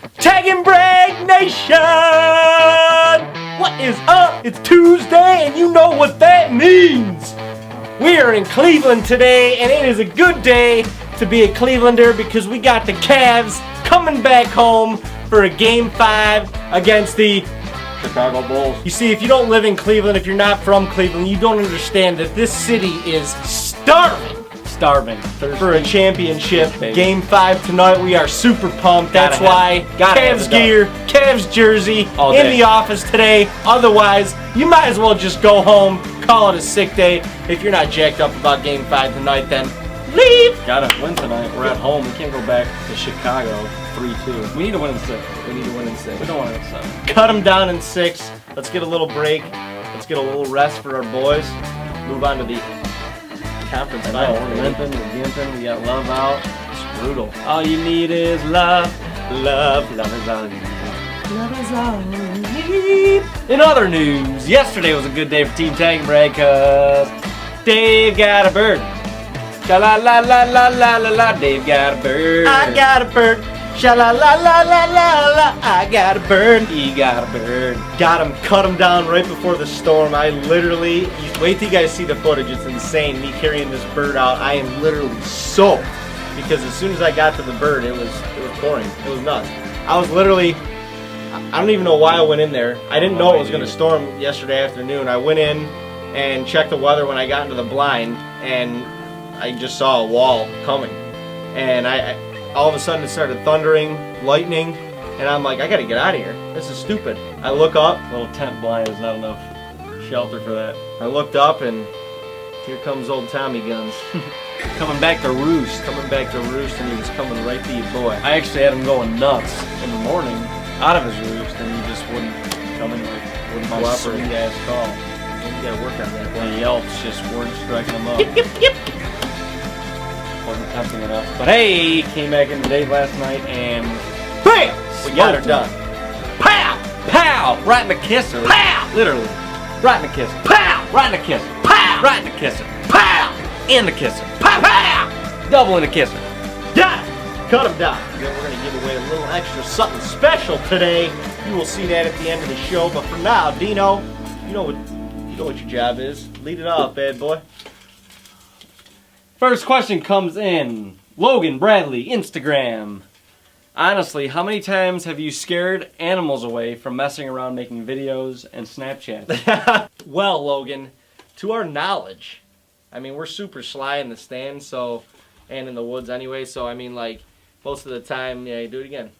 Tag and Brag Nation! What is up? It's Tuesday, and you know what that means. We are in Cleveland today, and it is a good day to be a Clevelander because we got the Cavs coming back home for a Game 5 against the Chicago Bulls. You see, if you don't live in Cleveland, if you're not from Cleveland, you don't understand that this city is starving for a championship. Baby. Game 5 tonight. We are super pumped. That's why Cavs gear, Cavs jersey in the office today. Otherwise, you might as well just go home, call it a sick day. If you're not jacked up about Game 5 tonight, then leave. Gotta win tonight. We're at home. We can't go back to Chicago 3-2. We need to win in 6. We need to win in 6. We don't want to win in 7. Cut them down in 6. Let's get a little break. Let's get a little rest for our boys. Move on to the conference final. We're limping, we're gimping, we got love out. It's brutal. All you need is love. Love. Love is all you need. Love is all you need. In other news, yesterday was a good day for Team Tag and Brag because Dave got a bird. Sha la la la la la la la. Dave got a bird. I got a bird. Sha la la la la la la. I got a bird. He got a bird. Got him, cut him down right before the storm. I literally, wait till you guys see the footage. It's insane. Me carrying this bird out. I am literally soaked because as soon as I got to the bird, it was pouring. It was nuts. I was literally, I don't even know why I went in there. I didn't know it was going to storm yesterday afternoon. I went in and checked the weather when I got into the blind, and I just saw a wall coming. And I all of a sudden it started thundering, lightning, and I'm like, I gotta get out of here. This is stupid. I look up. Little tent blind is not enough shelter for that. I looked up, and here comes old Tommy Guns. Coming back to roost. Coming back to roost, and he was coming right to you, boy. I actually had him going nuts in the morning out of his roost, and he just wouldn't come in, like, wouldn't my sweet ass call. You gotta work on that. The yelps just weren't striking him up. Yep. Wasn't tempting enough. But hey, came back in the day last night and BAM! We got her done. Pow! Pow! Right in the kisser. Pow! Literally. Right in the kisser. Pow! Right in the kisser. Pow! Right in the kisser. Pow! In the kisser. Pow! Pow! Double in the kisser. Done! Cut him down. Then we're gonna give away a little extra something special today. You will see that at the end of the show. But for now, Dino, you know what your job is. Lead it off, bad boy. First question comes in. Logan Bradley, Instagram. Honestly, how many times have you scared animals away from messing around making videos and Snapchats? Well, Logan, to our knowledge, I mean, we're super sly in the stands, so, and in the woods anyway, so I mean, like, most of the time, yeah, do it again.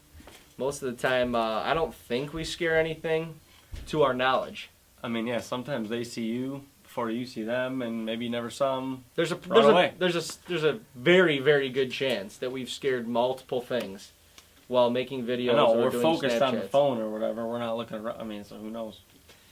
Most of the time, I don't think we scare anything to our knowledge. I mean, yeah, sometimes they see you before you see them, and maybe you never saw them. There's a very, very good chance that we've scared multiple things while making videos. No, or we're doing focused Snapchats. on the phone or whatever. We're not looking around. I mean, so who knows?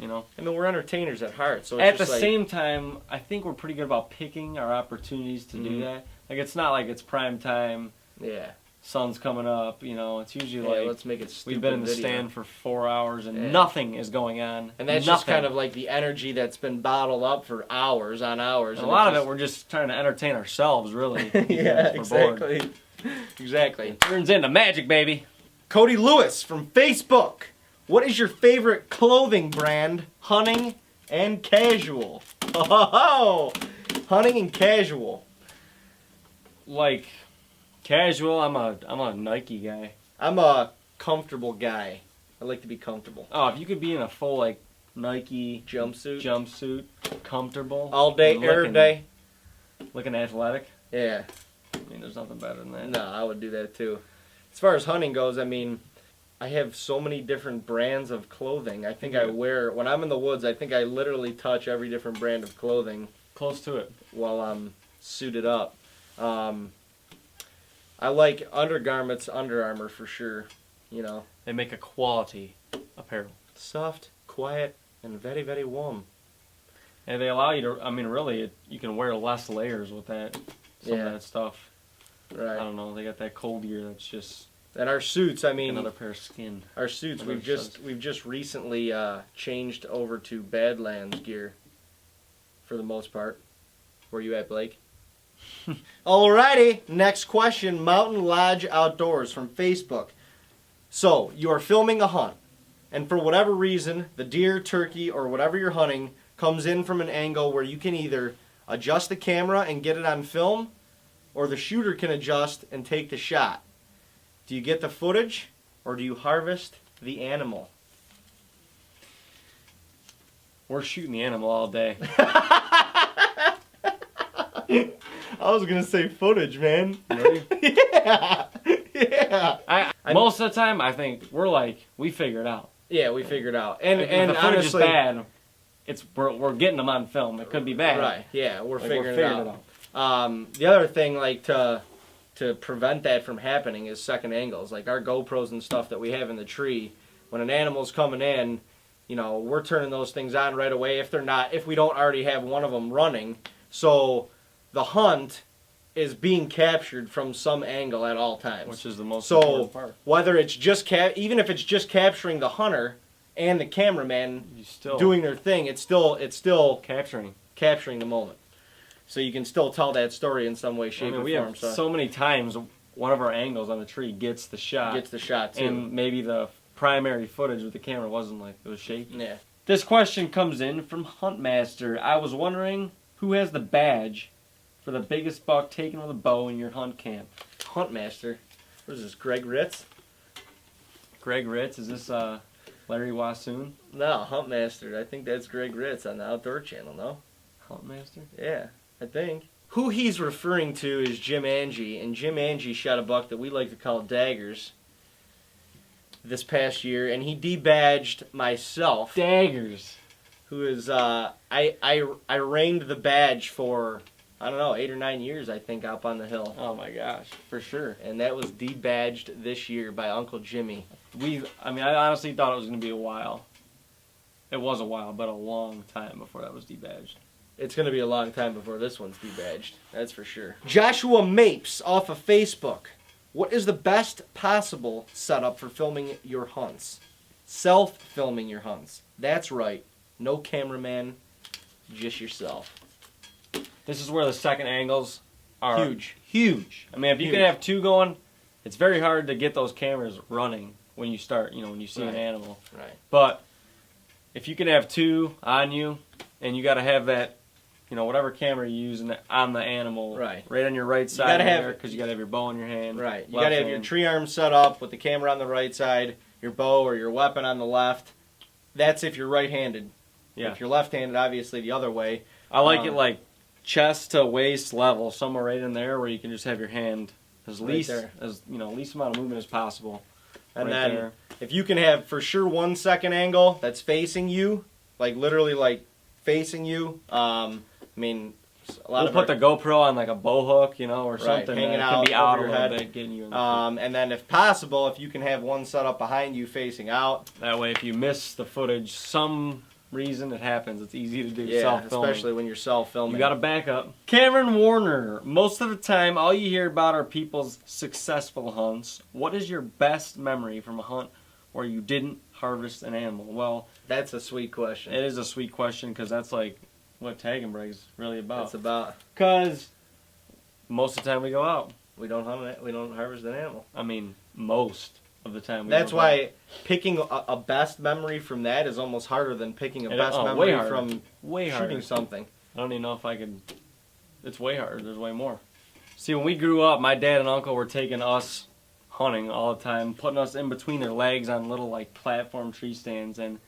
You know. I mean, we're entertainers at heart. So it's at the just like, same time, I think we're pretty good about picking our opportunities to do that. Like, it's not like it's prime time. Yeah. Sun's coming up, you know, it's usually like, let's make it stupid. We've been in the stand for 4 hours and nothing is going on. And that's just kind of like the energy that's been bottled up for hours on hours. And a lot of it, we're just trying to entertain ourselves, really. Yeah, exactly. Exactly. It turns into magic, baby. Cody Lewis from Facebook. What is your favorite clothing brand, hunting and casual? Oh, hunting and casual. Like, casual, I'm a Nike guy. I'm a comfortable guy. I like to be comfortable. Oh, if you could be in a full, like, Nike jumpsuit, comfortable. All day, every day. Looking athletic. Yeah. I mean, there's nothing better than that. No, I would do that too. As far as hunting goes, I mean, I have so many different brands of clothing. I think I wear, when I'm in the woods, I think I literally touch every different brand of clothing. Close to it. While I'm suited up. I like undergarments, Under Armour for sure. You know. They make a quality apparel. Soft, quiet, and very, very warm. And they allow you to, I mean, really, you can wear less layers with that. Some of that stuff. Right. I don't know. They got that cold gear that's just. And our suits, I mean. Another pair of skin. Our suits, we've just recently changed over to Badlands gear. For the most part. Where you at, Blake? Alrighty, next question. Mountain Lodge Outdoors from Facebook. So you are filming a hunt, and for whatever reason, the deer, turkey, or whatever you're hunting comes in from an angle where you can either adjust the camera and get it on film, or the shooter can adjust and take the shot. Do you get the footage, or do you harvest the animal? We're shooting the animal all day. I was gonna say footage, man. Really? Yeah. Most of the time, I think we figure it out. Yeah, we figured out. And if and the footage honestly, is bad, we're getting them on film. It could be bad. Right. Yeah, we're figuring figuring it out. The other thing, like to prevent that from happening, is second angles. Like our GoPros and stuff that we have in the tree. When an animal's coming in, you know, we're turning those things on right away. If we don't already have one of them running, so the hunt is being captured from some angle at all times, which is the most important part. Whether it's just even if it's just capturing the hunter and the cameraman doing their thing, it's still capturing the moment. So you can still tell that story in some way, shape, or form. We have so many times one of our angles on the tree gets the shot. Gets the shot too. And maybe the primary footage with the camera wasn't like it was shaky. Yeah. This question comes in from Huntmaster. I was wondering who has the badge for the biggest buck taken with a bow in your hunt camp. Huntmaster. What is this, Greg Ritz? Greg Ritz? Is this Larry Wassoon? No, Huntmaster. I think that's Greg Ritz on the Outdoor Channel, no? Huntmaster? Yeah, I think. Who he's referring to is Jim Angie, and Jim Angie shot a buck that we like to call Daggers this past year, and he debadged myself. Daggers. Who is, I reigned the badge for, I don't know, 8 or 9 years, I think, up on the hill. Oh my gosh, for sure. And that was debadged this year by Uncle Jimmy. I honestly thought it was going to be a while. It was a while, but a long time before that was debadged. It's going to be a long time before this one's debadged, that's for sure. Joshua Mapes off of Facebook. What is the best possible setup for filming your hunts? Self-filming your hunts. That's right. No cameraman, just yourself. This is where the second angles are huge. I mean, if you can have two going, it's very hard to get those cameras running when you start, when you see an animal. Right. But if you can have two on you, and you got to have that, whatever camera you use on the animal, right on your right side there, because you got to have your bow in your hand. Right. You got to have your tree arm set up with the camera on the right side, your bow or your weapon on the left. That's if you're right-handed. Yeah. If you're left-handed, obviously the other way. I like it like chest to waist level, somewhere right in there where you can just have your hand least amount of movement as possible. And then if you can have for sure 1 second angle that's facing you, like literally like facing you, we'll put the GoPro on like a bow hook, or something. Hanging out, can be out over your a head. little bit, getting you in the and then if possible, if you can have one set up behind you facing out. That way if you miss the footage, some reason it happens, it's easy to do self-filming. Especially when you're self-filming. You got a backup. Cameron Warner, most of the time all you hear about are people's successful hunts. What is your best memory from a hunt where you didn't harvest an animal? Well, that's a sweet question. It is a sweet question because that's like what Tag and Brag is really about. It's about. Because most of the time we go out. We don't hunt it. We don't harvest an animal. Most of the time. That's why picking a best memory from that is almost harder than picking a best memory from shooting something. I don't even know if I could. It's way harder. There's way more. See, when we grew up, my dad and uncle were taking us hunting all the time, putting us in between their legs on little like platform tree stands, and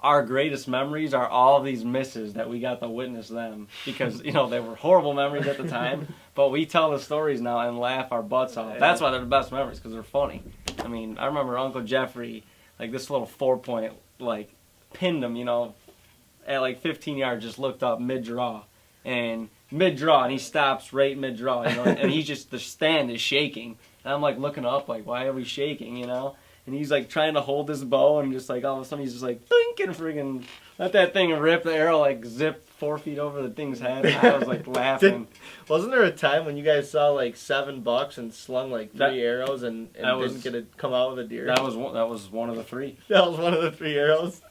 our greatest memories are all these misses that we got to witness them because they were horrible memories at the time, but we tell the stories now and laugh our butts off. That's why they're the best memories, because they're funny. I remember Uncle Jeffrey, like this little 4-point, like pinned him, at like 15 yards, just looked up mid-draw, and he stops right mid-draw, and he's just, the stand is shaking, and I'm like looking up, like, why are we shaking, And he's like trying to hold his bow, and just like all of a sudden he's just like think and friggin' let that thing rip. The arrow like zipped 4 feet over the thing's head. And I was like laughing. Wasn't there a time when you guys saw like 7 bucks and slung like 3 arrows and didn't get to come out with a deer? That was one of the 3. That was one of the 3 arrows.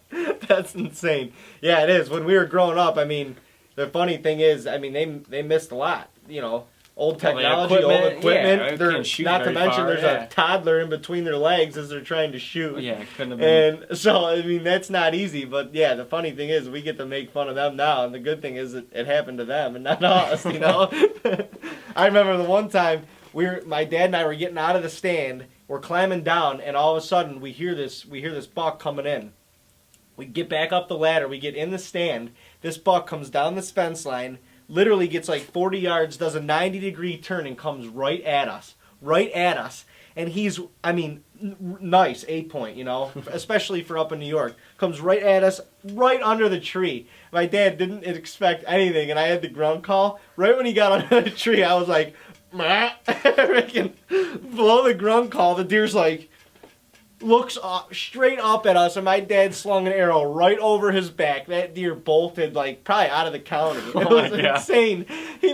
That's insane. Yeah, it is. When we were growing up, the funny thing is, they missed a lot. old Well, the technology, old equipment, equipment. yeah, it They're, can't shoot not to very mention, far, there's yeah. a toddler in between their legs as they're trying to shoot. Yeah, it couldn't have been. And so, I mean, that's not easy. But yeah, the funny thing is, we get to make fun of them now, and the good thing is it happened to them and not us. You know. I remember the one time my dad and I were getting out of the stand. We're climbing down, and all of a sudden we hear this buck coming in. We get back up the ladder. We get in the stand. This buck comes down this fence line, literally gets like 40 yards, does a 90-degree turn, and comes right at us. Right at us. And he's, I mean, nice, 8-point, you know, especially for up in New York. Comes right at us, right under the tree. My dad didn't expect anything, and I had the grunt call. Right when he got under the tree, I was like, freaking blow the grunt call. The deer's like, looks straight up at us, and my dad slung an arrow right over his back. That deer bolted like probably out of the county. It was insane.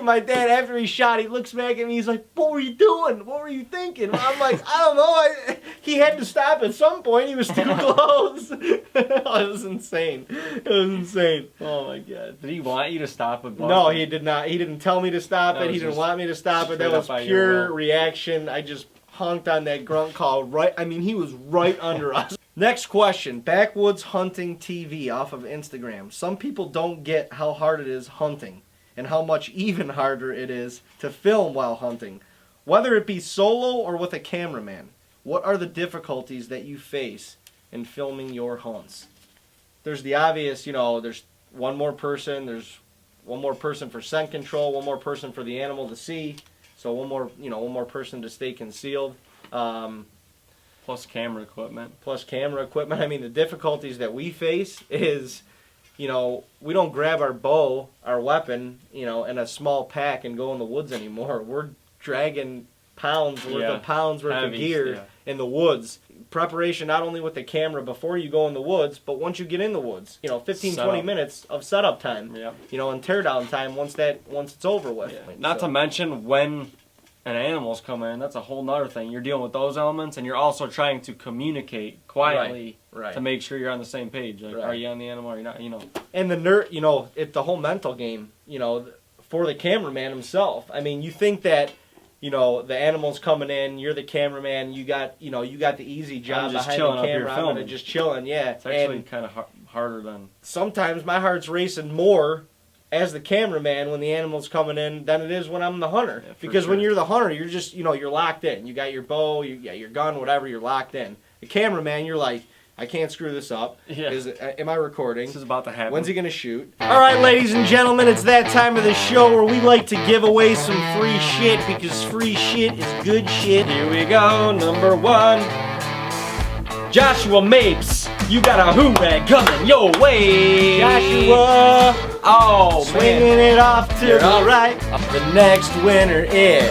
My dad, after he shot, he looks back at me. He's like, "What were you doing? What were you thinking?" I'm like, "I don't know. He had to stop at some point. He was too close." It was insane. It was insane. Oh my god! Did he want you to stop a buck? No, he did not. He didn't tell me to stop it. He didn't want me to stop it. That was pure reaction. I just honked on that grunt call right. I mean, he was right under us. Next question. Backwoods Hunting TV off of Instagram. Some people don't get how hard it is hunting and how much even harder it is to film while hunting. Whether it be solo or with a cameraman, what are the difficulties that you face in filming your hunts? There's the obvious, you know, there's one more person for scent control, one more person for the animal to see. So one more person to stay concealed. Plus camera equipment. I mean, the difficulties that we face is, you know, we don't grab our bow, our weapon, you know, in a small pack and go in the woods anymore. We're dragging pounds worth of gear in the woods. Preparation not only with the camera before you go in the woods, but once you get in the woods, you know, 20 minutes of setup time, you know, and tear down time once it's over with. Yeah. Not to mention when an animal's coming in, that's a whole nother thing. You're dealing with those elements, and you're also trying to communicate quietly to make sure you're on the same page. Like, are you on the animal or you're not, you know. And it's the whole mental game, you know, for the cameraman himself. I mean, you think that, you know, the animal's coming in, you're the cameraman, you got the easy job behind the camera. I'm just chilling, yeah. It's actually kind of harder than... Sometimes my heart's racing more as the cameraman when the animal's coming in than it is when I'm the hunter. Yeah, because when you're the hunter, you're just, you know, you're locked in. You got your bow, you got your gun, whatever, you're locked in. The cameraman, you're like, I can't screw this up. Yeah. Am I recording? This is about to happen. When's he going to shoot? All right, ladies and gentlemen, it's that time of the show where we like to give away some free shit because free shit is good shit. Here we go, number one. Joshua Mapes, you got a hoorah coming your way. Joshua, swinging it off to the right. The next winner is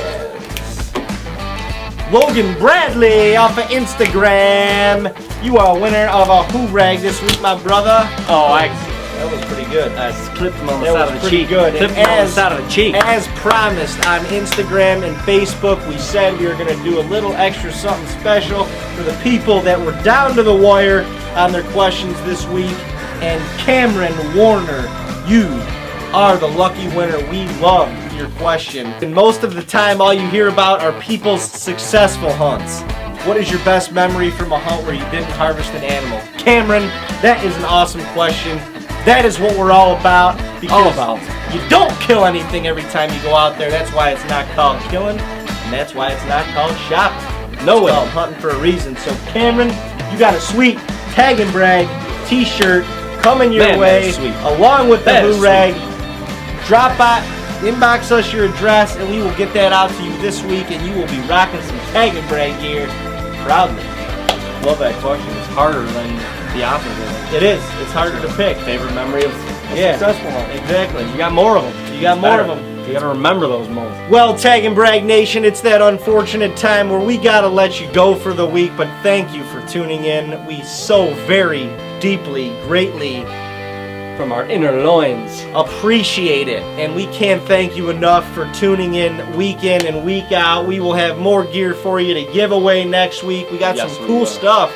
Logan Bradley off of Instagram. You are a winner of a hoorah this week, my brother. That was pretty good. I clipped him on the side of the cheek. Good. Clipped him on the side of the cheek. As promised on Instagram and Facebook, we said we were going to do a little extra something special for the people that were down to the wire on their questions this week. And Cameron Warner, you are the lucky winner. We loved your question. And most of the time, all you hear about are people's successful hunts. What is your best memory from a hunt where you didn't harvest an animal? Cameron, that is an awesome question. That is what we're all about. Because you don't kill anything every time you go out there. That's why it's not called killing, and that's why it's not called shopping. No, it's called hunting for a reason. So Cameron, you got a sweet Tag and Brag t-shirt coming your way, along with the hoorah. Drop by, inbox us your address, and we will get that out to you this week, and you will be rocking some Tag and Brag gear proudly. Love that question. It's harder than the opposite. It is. It's harder to pick. Favorite memory of a successful hunt. Exactly. You got more of them. You got more of them. You got to remember those more. Well, Tag and Brag Nation, it's that unfortunate time where we got to let you go for the week, but thank you for tuning in. We so very deeply, greatly, from our inner loins, appreciate it. And we can't thank you enough for tuning in and week out. We will have more gear for you to give away next week. We got some cool stuff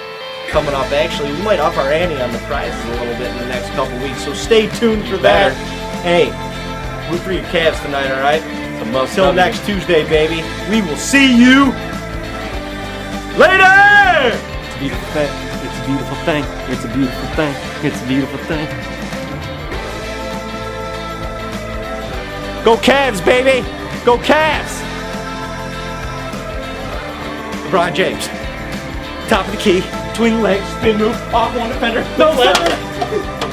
coming up. Actually, we might up our ante on the prizes a little bit in the next couple weeks, so stay tuned for that. Hey, root for your Cavs tonight, all right? a must. Till next Tuesday, baby. We will see you later. It's a beautiful thing. It's a beautiful thing. It's a beautiful thing. It's a beautiful thing. Go Cavs, baby. Go Cavs. LeBron James. Top of the key. Twin legs. Spin move. Off one defender. No left.